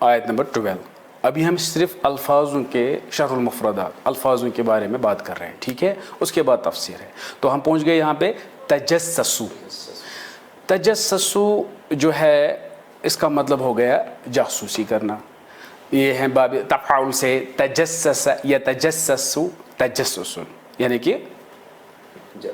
آیت نمبر 12. ابھی ہم صرف الفاظوں کے شرح المفردات الفاظوں کے بارے میں بات کر رہے ہیں, ٹھیک ہے. اس کے بعد تفسیر ہے. تو ہم پہنچ گئے یہاں پہ تجسسو. تجسسو جو ہے اس کا مطلب ہو گیا جاسوسی کرنا. یہ ہے باب تفاعل سے تجسس یا تجسسو تجسسن یعنی کہ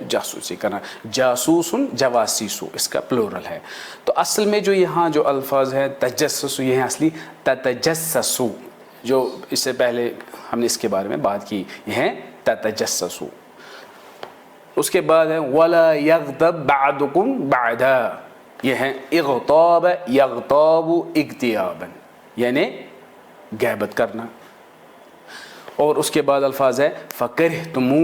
جاسوسی کرنا. جاسوسن جواسیسو اس کا پلورل ہے. تو اصل میں جو یہاں جو الفاظ ہے تجسسو یہ ہے اصلی تتجسسو, جو اس سے پہلے ہم نے اس کے بارے میں بات کی, یہ ہے تتجسسو. اس کے بعد ہے ولا یغتب بعضکم بعضا, یہ ہے اغتاب یغتاب اغتیابا یعنی غیبت کرنا. اور اس کے بعد الفاظ ہے فکرہتمو,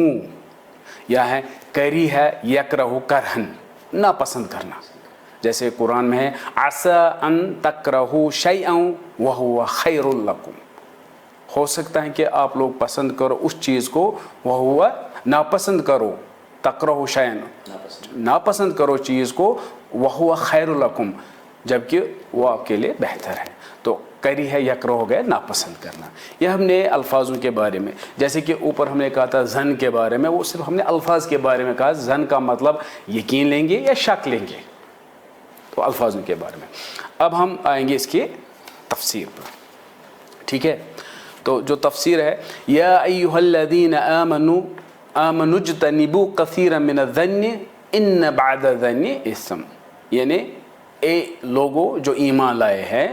یا ہے کری ہے یکرہ کرہن ناپسند کرنا. جیسے قرآن میں ہے عسى ان تکرہوا شیئا وہو خیر لکم, ہو سکتا ہے کہ آپ لوگ پسند کرو اس چیز کو, وہو ناپسند کرو, تکرہوا شیئا ناپسند کرو چیز کو, وہو خیر لکم جبکہ وہ آپ کے لیے بہتر ہے. تو کری ہے یکرہ ہو گیا ناپسند کرنا. یہ ہم نے الفاظوں کے بارے میں, جیسے کہ اوپر ہم نے کہا تھا زن کے بارے میں, وہ صرف ہم نے الفاظ کے بارے میں کہا. زن کا مطلب یقین لیں گے یا شک لیں گے, تو الفاظوں کے بارے میں. اب ہم آئیں گے اس کی تفسیر پر, ٹھیک ہے. تو جو تفسیر ہے یا ایھا الذین آمنوا اجتنبوا کثیرا من الظن ان بعد الظن اثم, یعنی اے لوگوں جو ایمان لائے ہیں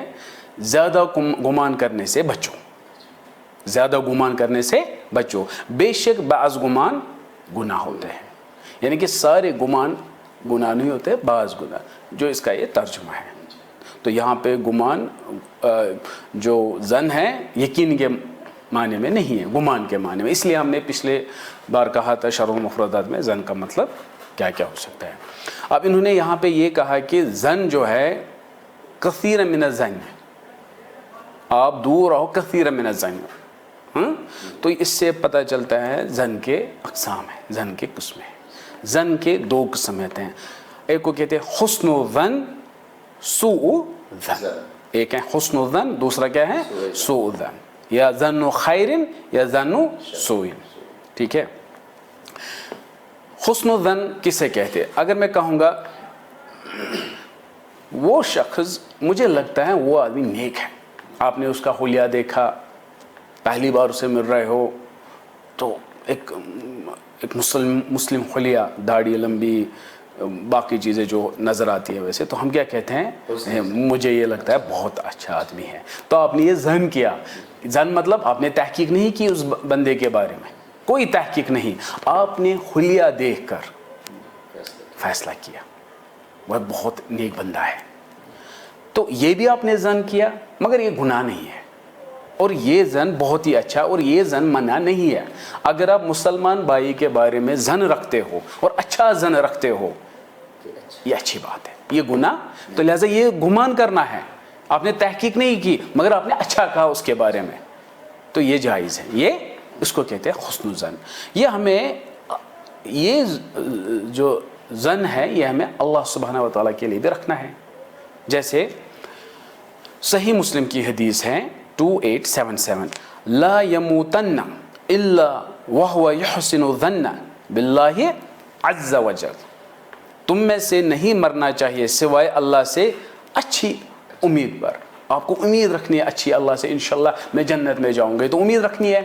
زیادہ گمان کرنے سے بچو, زیادہ گمان کرنے سے بچو, بے شک بعض گمان گناہ ہوتے ہیں. یعنی کہ سارے گمان گناہ نہیں ہوتے, بعض گناہ, جو اس کا یہ ترجمہ ہے. تو یہاں پہ گمان جو زن ہے یقین کے معنی میں نہیں ہے, گمان کے معنی میں. اس لیے ہم نے پچھلے بار کہا تھا شرح المفردات میں زن کا مطلب کیا کیا ہو سکتا ہے. اب انہوں نے یہاں پہ یہ کہا کہ زن جو ہے کثیر من الظن, آپ دور رہو کثیر من الظن. تو اس سے پتہ چلتا ہے زن کے اقسام ہیں, زن کے قسمیں ہیں. زن کے دو قسم ہوتے ہیں, ایک کو کہتے ہیں حسن الظن سوء الظن. ایک ہے حسن الظن, دوسرا کیا ہے سوء الظن, یا ظن خیر یا ظن سوء, ٹھیک ہے. حسن الظن کسے کہتے ہیں؟ اگر میں کہوں گا وہ شخص مجھے لگتا ہے وہ آدمی نیک ہے, آپ نے اس کا حلیہ دیکھا, پہلی بار اسے مل رہے ہو, تو ایک مسلم حلیہ, داڑھی لمبی, باقی چیزیں جو نظر آتی ہے ویسے, تو ہم کیا کہتے ہیں مجھے یہ لگتا ہے بہت اچھا آدمی ہے. تو آپ نے یہ ظن کیا. ظن مطلب آپ نے تحقیق نہیں کی اس بندے کے بارے میں, کوئی تحقیق نہیں, آپ نے حلیہ دیکھ کر فیصلہ کیا وہ بہت نیک بندہ ہے. تو یہ بھی آپ نے ظن کیا, مگر یہ گناہ نہیں ہے, اور یہ ظن بہت ہی اچھا, اور یہ ظن منع نہیں ہے. اگر آپ مسلمان بھائی کے بارے میں ظن رکھتے ہو اور اچھا ظن رکھتے ہو, یہ اچھی بات ہے, یہ گناہ. تو لہٰذا یہ گمان کرنا ہے, آپ نے تحقیق نہیں کی مگر آپ نے اچھا کہا اس کے بارے میں, تو یہ جائز ہے. یہ اس کو کہتے ہیں حسن الظن. یہ ہمیں یہ جو ظن ہے یہ ہمیں اللہ سبحانہ و تعالیٰ کے لیے بھی رکھنا ہے. جیسے صحیح مسلم کی حدیث ہے 2877, لا يموتن الا وهو يحسن الظن بالله عز وجل, تم میں سے نہیں مرنا چاہیے سوائے اللہ سے اچھی امید پر. آپ کو امید رکھنی ہے اچھی اللہ سے, انشاءاللہ میں جنت میں جاؤں گے, تو امید رکھنی ہے,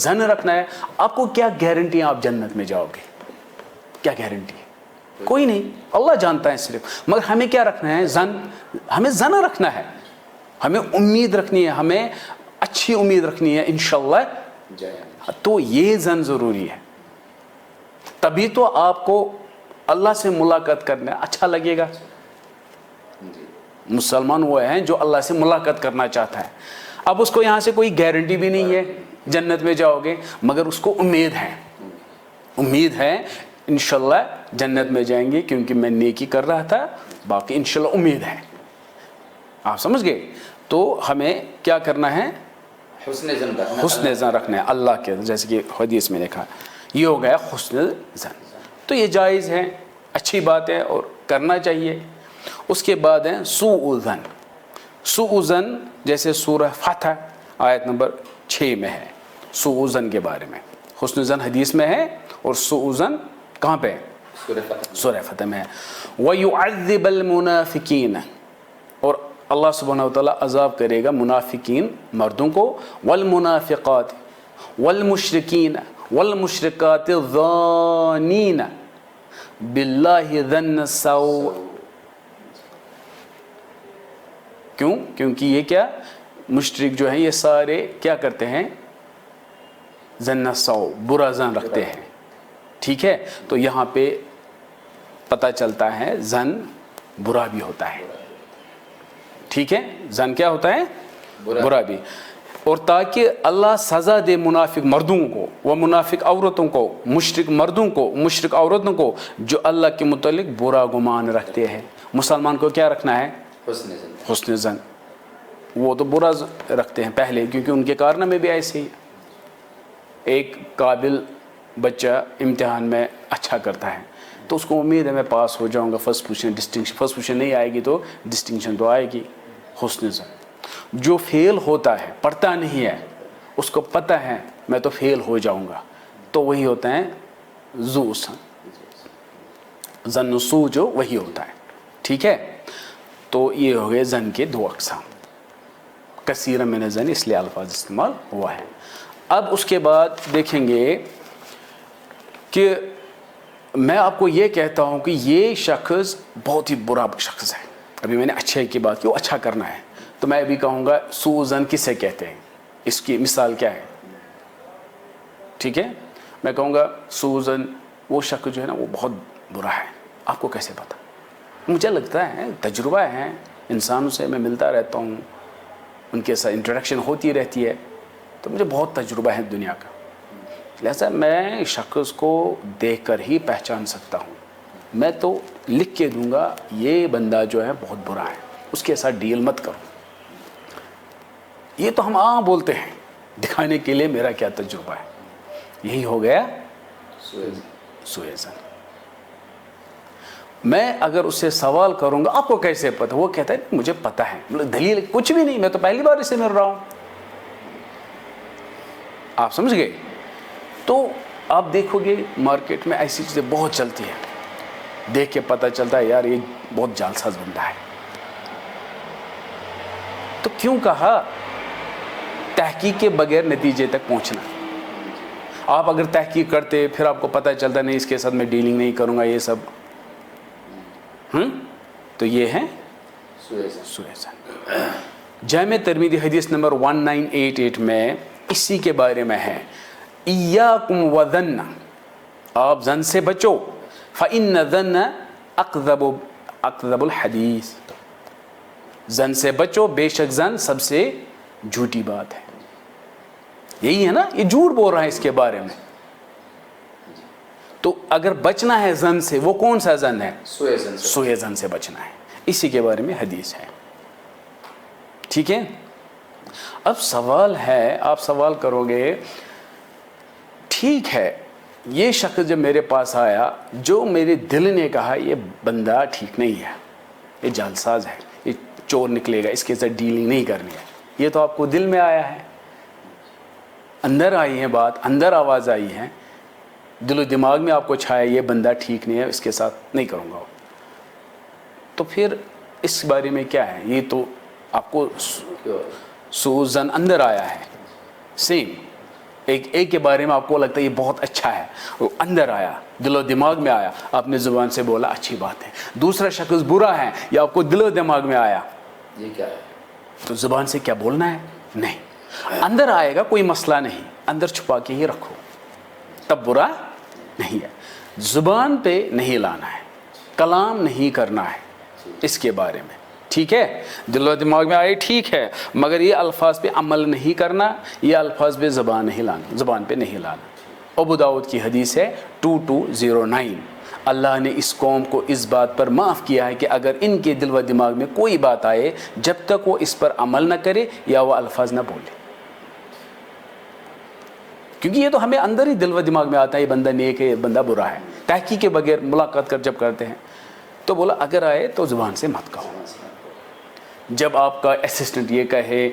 ظن رکھنا ہے. آپ کو کیا گارنٹی ہے آپ جنت میں جاؤ گے؟ کیا گارنٹی ہے؟ کوئی نہیں, اللہ جانتا ہے صرف. مگر ہمیں کیا رکھنا ہے؟ ظن. ہمیں ظن رکھنا ہے, ہمیں امید رکھنی ہے, ہمیں اچھی امید رکھنی ہے انشاءاللہ. تو یہ ظن ضروری ہے, تبھی تو آپ کو اللہ سے ملاقات کرنا اچھا لگے گا. مسلمان وہ ہیں جو اللہ سے ملاقات کرنا چاہتا ہے. اب اس کو یہاں سے کوئی گارنٹی بھی نہیں ہے جنت میں جاؤ گے, مگر اس کو امید ہے, امید ہے انشاءاللہ جنت میں جائیں گے کیونکہ میں نیکی کر رہا تھا, باقی انشاءاللہ امید ہے. آپ سمجھ گئے؟ تو ہمیں کیا کرنا ہے؟ حسن ظن رکھنا ہے اللہ کے, جیسے کہ حدیث میں لکھا, یہ ہو گیا حسن ظن. تو یہ جائز ہے, اچھی بات ہے اور کرنا چاہیے. اس کے بعد ہے سوء الظن. سوء زن جیسے سورہ فتح آیت نمبر 6 میں ہے سوء زن کے بارے میں. حسن زن حدیث میں ہے اور سوء زن کہاں پہ ہے؟ سورہ فتح میں ہے. وَيُعَذِّبَ الْمُنَافِقِينَ اور اللہ سبحانہ وتعالیٰ عذاب کرے گا منافقین مردوں کو، والمنافقات والمشرکین والمشرکات الظانین باللہ ظن السوء. کیوں؟ کیونکہ یہ کیا مشرک جو ہیں یہ سارے کیا کرتے ہیں؟ ظن السوء، برا ظن رکھتے ہیں. ٹھیک ہے، تو یہاں پہ پتہ چلتا ہے ظن برا بھی ہوتا ہے. ٹھیک ہے، ظن کیا ہوتا ہے؟ برا بھی. اور تاکہ اللہ سزا دے منافق مردوں کو و منافق عورتوں کو، مشرک مردوں کو مشرک عورتوں کو جو اللہ کے متعلق برا گمان رکھتے ہیں. مسلمان کو کیا رکھنا ہے؟ حسن ظن. وہ تو برا رکھتے ہیں پہلے کیونکہ ان کے کارنامے بھی ایسے ہی. ایک قابل بچہ امتحان میں اچھا کرتا ہے تو اس کو امید ہے میں پاس ہو جاؤں گا، فرسٹ پوزیشن نہیں آئے گی تو ڈسٹنکشن تو آئے گی. حسن ظن. جو فیل ہوتا ہے پڑھتا نہیں ہے اس کو پتہ ہے میں تو فیل ہو جاؤں گا تو وہی ہوتا ہے ذو ظن سو جو وہی ہوتا ہے. ٹھیک ہے، تو یہ ہو گئے ظن کے 2 اقسام. کثیر من الظن اس لیے الفاظ استعمال ہوا ہے. اب اس کے بعد دیکھیں گے کہ میں آپ کو یہ کہتا ہوں کہ یہ شخص بہت ہی برا شخص ہے. ابھی میں نے اچھے کی بات کی، وہ اچھا کرنا ہے، تو میں ابھی کہوں گا سوء ظن کسے کہتے ہیں، اس کی مثال کیا ہے. ٹھیک ہے، میں کہوں گا سوء ظن وہ شخص جو ہے نا وہ بہت برا ہے. آپ کو کیسے پتا؟ مجھے لگتا ہے تجربہ ہے، انسانوں سے میں ملتا رہتا ہوں، ان کے ساتھ انٹریکشن ہوتی رہتی ہے، تو مجھے بہت تجربہ ہے دنیا کا، لہذا میں شخص کو دیکھ کر ہی پہچان سکتا ہوں. میں تو لکھ کے دوں گا یہ بندہ جو ہے بہت برا ہے، اس کے ساتھ ڈیل مت کرو. یہ تو ہم عام بولتے ہیں، دکھانے کے لیے میرا کیا تجربہ ہے. یہی ہو گیا سوء ظن. میں اگر اس سے سوال کروں گا آپ کو کیسے پتہ، وہ کہتا ہے مجھے پتہ ہے، دلیل کچھ بھی نہیں، میں تو پہلی بار اس سے مل رہا ہوں. آپ سمجھ گئے؟ تو آپ دیکھو گے مارکیٹ میں ایسی چیزیں بہت چلتی ہیں، دیکھ کے پتہ چلتا ہے یار یہ بہت جعلساز بندہ ہے. تو کیوں کہا تحقیق کے بغیر نتیجے تک پہنچنا. آپ اگر تحقیق کرتے پھر آپ کو پتہ چلتا نہیں اس کے ساتھ میں ڈیلنگ نہیں کروں گا یہ سب، تو یہ ہے سوء ظن. جامع ترمذی حدیث نمبر 1988 میں اسی کے بارے میں ہے، ایاکم وظن، آپ ظن سے بچو، فإن الظن اکذب الحدیث، ظن سے بچو بے شک ظن سب سے جھوٹی بات ہے. یہی ہے نا، یہ جھوٹ بول رہا ہے اس کے بارے میں. تو اگر بچنا ہے ظن سے، وہ کون سا ظن ہے؟ سوء ظن سے بچنا ہے. اسی کے بارے میں حدیث ہے. ٹھیک ہے، اب سوال ہے، آپ سوال کرو گے ٹھیک ہے یہ شخص جب میرے پاس آیا، جو میرے دل نے کہا یہ بندہ ٹھیک نہیں ہے، یہ جعلساز ہے، یہ چور نکلے گا، اس کے ساتھ ڈیلنگ نہیں کرنی ہے، یہ تو آپ کو دل میں آیا ہے، اندر آئی ہے بات، اندر آواز آئی ہے، دل و دماغ میں آپ کو چھایا یہ بندہ ٹھیک نہیں ہے، اس کے ساتھ نہیں کروں گا. تو پھر اس بارے میں کیا ہے؟ یہ تو آپ کو سوء ظن اندر آیا ہے. سیم ایک کے بارے میں آپ کو لگتا ہے یہ بہت اچھا ہے، وہ اندر آیا، دل و دماغ میں آیا، آپ نے زبان سے بولا اچھی بات ہے. دوسرا شخص برا ہے، یہ آپ کو دل و دماغ میں آیا، یہ کیا ہے؟ تو زبان سے کیا بولنا ہے؟ نہیں، اندر آئے گا کوئی مسئلہ نہیں، اندر چھپا کے ہی رکھو، تب برا نہیں ہے. زبان پہ نہیں لانا ہے، کلام نہیں کرنا ہے اس کے بارے میں. ٹھیک ہے، دل و دماغ میں آئے ٹھیک ہے، مگر یہ الفاظ پہ عمل نہیں کرنا، یہ الفاظ پہ زبان پہ نہیں لانا. ابو داؤد کی حدیث ہے 2209، اللہ نے اس قوم کو اس بات پر معاف کیا ہے کہ اگر ان کے دل و دماغ میں کوئی بات آئے، جب تک وہ اس پر عمل نہ کرے یا وہ الفاظ نہ بولے. کیونکہ یہ تو ہمیں اندر ہی دل و دماغ میں آتا ہے یہ بندہ نیک ہے، یہ بندہ برا ہے. تحقیق کے بغیر ملاقات کر جب کرتے ہیں تو بولا اگر آئے تو زبان سے مت کہو. جب آپ کا اسسٹنٹ یہ کہے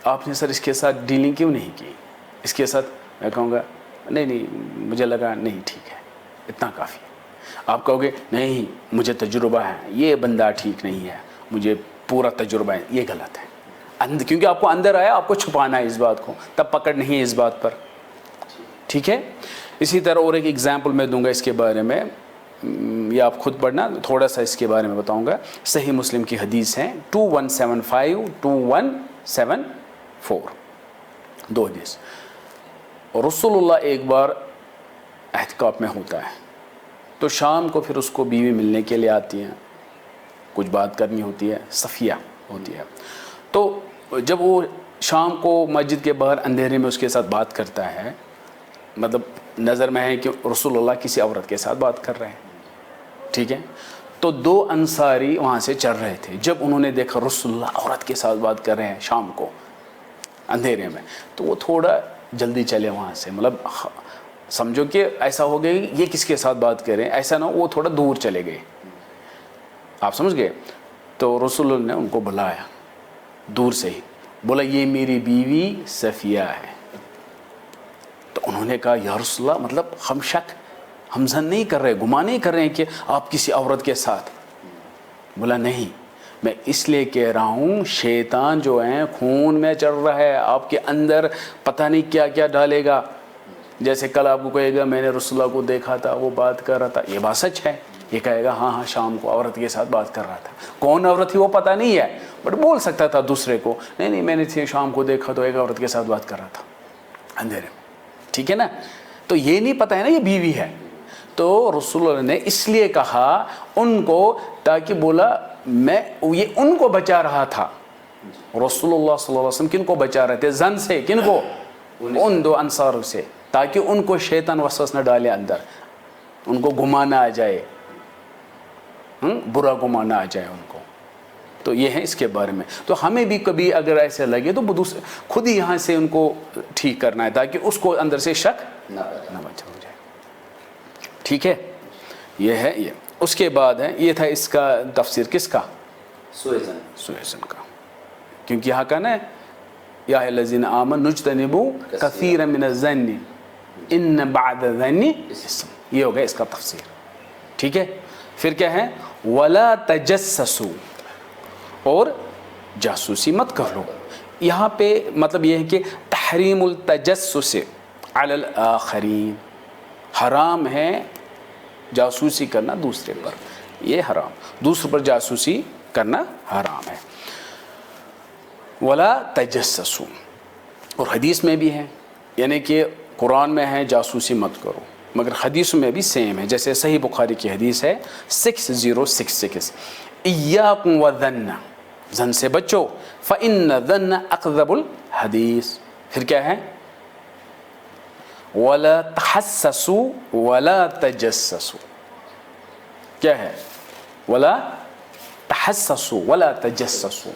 آپ نے سر اس کے ساتھ ڈیلنگ کیوں نہیں کی, اس کے ساتھ, میں کہوں گا نہیں مجھے لگا نہیں ٹھیک ہے, اتنا کافی ہے. آپ کہو گے نہیں مجھے تجربہ ہے, یہ بندہ ٹھیک نہیں ہے, مجھے پورا تجربہ ہے, یہ غلط ہے. کیونکہ آپ کو اندر آیا, آپ کو چھپانا ہے اس بات کو, تب پکڑ نہیں ہے اس بات پر. ٹھیک ہے. اسی طرح اور ایک ایگزامپل میں دوں گا اس کے بارے میں, یہ آپ خود پڑھنا, تھوڑا سا اس کے بارے میں بتاؤں گا. صحیح مسلم کی حدیث ہے 2175 2174, 2 حدیث. رسول اللہ ایک بار اعتکاف میں ہوتا ہے, تو شام کو پھر اس کو بیوی ملنے کے لیے آتی ہیں, کچھ بات کرنی ہوتی ہے, صفیہ ہوتی ہے. تو جب وہ شام کو مسجد کے باہر اندھیرے میں اس کے ساتھ بات کرتا ہے, مطلب نظر میں ہے کہ رسول اللہ کسی عورت کے ساتھ بات کر رہے ہیں. ٹھیک ہے. تو 2 انصاری وہاں سے چل رہے تھے, جب انہوں نے دیکھا رسول اللہ عورت کے ساتھ بات کر رہے ہیں شام کو اندھیرے میں, تو وہ تھوڑا جلدی چلے وہاں سے, مطلب سمجھو کہ ایسا ہو گیا یہ کس کے ساتھ بات کریں, ایسا نہ ہو وہ تھوڑا دور چلے گئے. آپ سمجھ گئے. تو رسول اللہ نے ان کو بلایا دور سے ہی, بولا یہ میری بیوی صفیہ ہے. تو انہوں نے کہا یا رسول اللہ, مطلب ہم زن نہیں کر رہے, گمان نہیں کر رہے ہیں کہ آپ کسی عورت کے ساتھ. بولا نہیں, میں اس لیے کہہ رہا ہوں شیطان جو ہے خون میں چل رہا ہے, آپ کے اندر پتہ نہیں کیا کیا ڈالے گا. جیسے کل آپ کو کہے گا میں نے رسول اللہ کو دیکھا تھا, وہ بات کر رہا تھا, یہ بات سچ ہے. یہ کہے گا ہاں شام کو عورت کے ساتھ بات کر رہا تھا. کون عورت تھی وہ پتہ نہیں ہے, بٹ بول سکتا تھا دوسرے کو نہیں میں نے شام کو دیکھا تو ایک عورت کے ساتھ بات کر رہا تھا اندھیرے میں. ٹھیک ہے نا. تو یہ نہیں پتہ ہے نا یہ بیوی ہے. تو رسول اللہ نے اس لیے کہا ان کو, تاکہ بولا میں یہ ان کو بچا رہا تھا. رسول اللہ صلی اللہ علیہ وسلم کن کو بچا رہے تھے, زن سے. کن کو؟ ان 2 انصاروں سے, تاکہ ان کو شیطان وسوس نہ ڈالے اندر, ان کو گمانا آ جائے, برا گمانا آ جائے ان کو. تو یہ ہے اس کے بارے میں. تو ہمیں بھی کبھی اگر ایسے لگے تو خود ہی یہاں سے ان کو ٹھیک کرنا ہے, تاکہ اس کو اندر سے شک نہ بچا ہو جائے. ٹھیک ہے. یہ ہے یہ. اس کے بعد ہے, یہ تھا اس کا تفسیر کس کا, سویزن کا. کیونکہ یہاں کا نا یا الذین آمنوا اجتنبوا کثیرا من الظن ان بعد الظن اسم, یہ ہو گیا اس کا تفسیر. ٹھیک ہے. پھر کیا ہے, ولا تجسسوا, اور جاسوسی مت کر لو. یہاں پہ مطلب یہ ہے کہ تحریم التجسس علی الآخرین, حرام ہے جاسوسی کرنا دوسرے پر, یہ حرام, دوسرے پر جاسوسی کرنا حرام ہے. ولا تجسسوا, اور حدیث میں بھی ہے, یعنی کہ قرآن میں ہے جاسوسی مت کرو, مگر حدیث میں بھی سیم ہے. جیسے صحیح بخاری کی حدیث ہے 6066, ایاکم والظن, زن سے بچو, فإن الظن اکذب الحدیث. پھر کیا ہے, ولا تحسسوا ولا تجسسوا. کیا ہے, ولا تحسسوا ولا تجسسوا,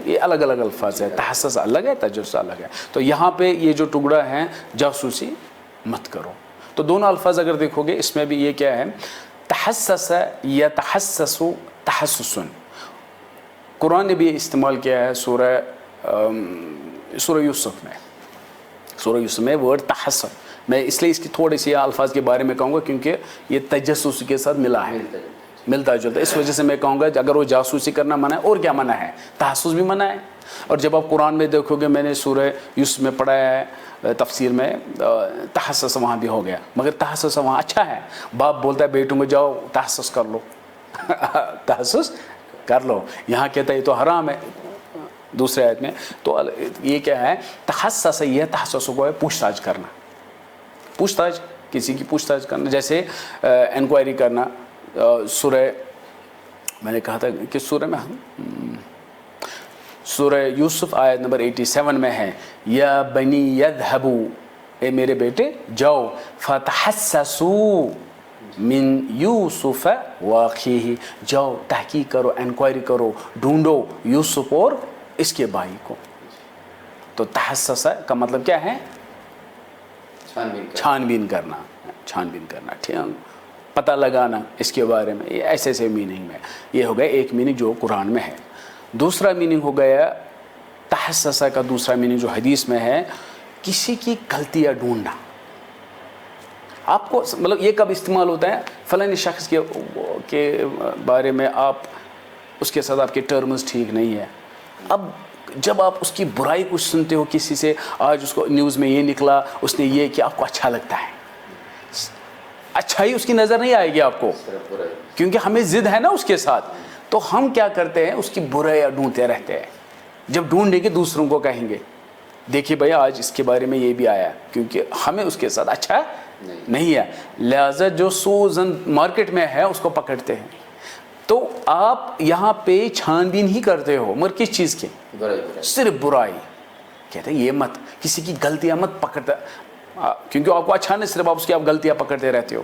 یہ الگ الگ الفاظ ہے. تحسس الگ ہے, تجسس الگ ہے. تو یہاں پہ یہ جو ٹکڑا ہے جاسوسی مت کرو. تو دونوں الفاظ اگر دیکھو گے اس میں بھی یہ کیا ہے, تحسس یا تحسس تحسسن. قرآن نے بھی استعمال کیا ہے سورہ یوسف میں. سورہ یوسف میں ورڈ تحسس, میں اس لیے اس کی تھوڑی سی الفاظ کے بارے میں کہوں گا کیونکہ یہ تجسس کے ساتھ ملا ہے, ملتا جلتا. اس وجہ سے میں کہوں گا اگر وہ جاسوسی کرنا منع ہے, اور کیا منع ہے, تحسس بھی منع ہے. اور جب آپ قرآن میں دیکھو گے, میں نے سورہ یوسف میں پڑھا ہے تفسیر میں, تحسس وہاں بھی ہو گیا, مگر تحسس وہاں اچھا ہے. باپ بولتا ہے بیٹوں میں جاؤ تحسس کر لو, تحسس کر لو. یہاں کہتا ہے یہ تو حرام ہے دوسرے آیت میں. تو یہ کیا ہے, تحسس, یہ تحسس کو ہے پوچھ تاچھ کرنا, پوچھ تاچھ, کسی کی پوچھ تاچھ کرنا. جیسے انکوائری کرنا. سورہ میں نے کہا تھا کہ سورہ میں سورہ یوسف آیت نمبر 87 میں ہے, یا بنی یذهبوا, اے میرے بیٹے جاؤ, فتحسسوا من یوسف واخیہ, جاؤ تحقیق کرو, انکوائری کرو, ڈھونڈو یوسف اور اس کے بھائی کو. تو تحسس کا مطلب کیا ہے, چھان بین کرنا, چھان بین کرنا. ٹھیک, پتہ لگانا اس کے بارے میں، یہ ایسے ایسے میننگ میں. یہ ہو گیا ایک میننگ جو قرآن میں ہے. دوسرا میننگ ہو گیا تحسس کا دوسرا میننگ جو حدیث میں ہے، کسی کی غلطیاں ڈھونڈنا. آپ کو مطلب یہ کب استعمال ہوتا ہے؟ فلاں شخص کے بارے میں آپ اس کے ساتھ آپ کے ٹرمز ٹھیک نہیں ہے. اب جب آپ اس کی برائی کچھ سنتے ہو کسی سے، آج اس کو نیوز میں یہ نکلا، اس نے یہ کیا، آپ کو اچھا لگتا ہے. اچھائی اس کی نظر نہیں آئے گی آپ کو، کیونکہ ہمیں ضد ہے نا اس کے ساتھ. تو ہم کیا کرتے ہیں؟ اس کی برائیاں ڈھونڈتے رہتے ہیں. جب ڈھونڈیں گے دوسروں کو کہیں گے دیکھیے بھائی آج اس کے بارے میں یہ بھی آیا، کیونکہ ہمیں اس کے ساتھ اچھا نہیں ہے. لہذا جو سوزن مارکیٹ میں ہے اس کو پکڑتے ہیں. تو آپ یہاں پہ چھان بین ہی کرتے ہو، مگر کس چیز کی؟ صرف برائی. کہتے ہیں یہ مت، کسی کی غلطیاں مت پکڑتا، کیونکہ آپ کو اچھا نہیں، صرف آپ اس کی آپ غلطیاں پکڑتے رہتے ہو.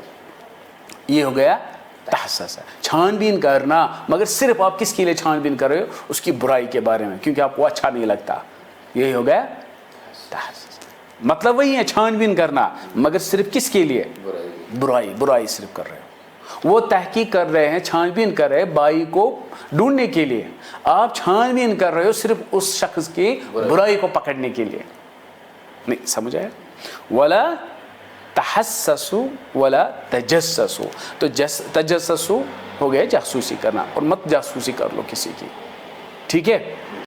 یہ ہو گیا تحسس. چھان بین کرنا، مگر صرف آپ کس کے لیے چھان بین کر رہے ہو؟ اس کی برائی کے بارے میں، کیونکہ آپ کو اچھا نہیں لگتا. یہی ہو گیا تحسس. مطلب وہی ہے چھان بین کرنا، مگر صرف کس کے لیے؟ برائی صرف کر رہے ہو. وہ تحقیق کر رہے ہیں، چھان بین کر رہے ہیں بائی کو ڈھونڈنے کے لیے. آپ چھان بین کر رہے ہو صرف اس شخص کی برائی کو پکڑنے کے لیے. نہیں سمجھ آیا؟ ولا تحسسوا ولا تجسسوا. تو تجسسوا ہو گیا جاسوسی کرنا، اور مت جاسوسی کر لو کسی کی. ٹھیک ہے.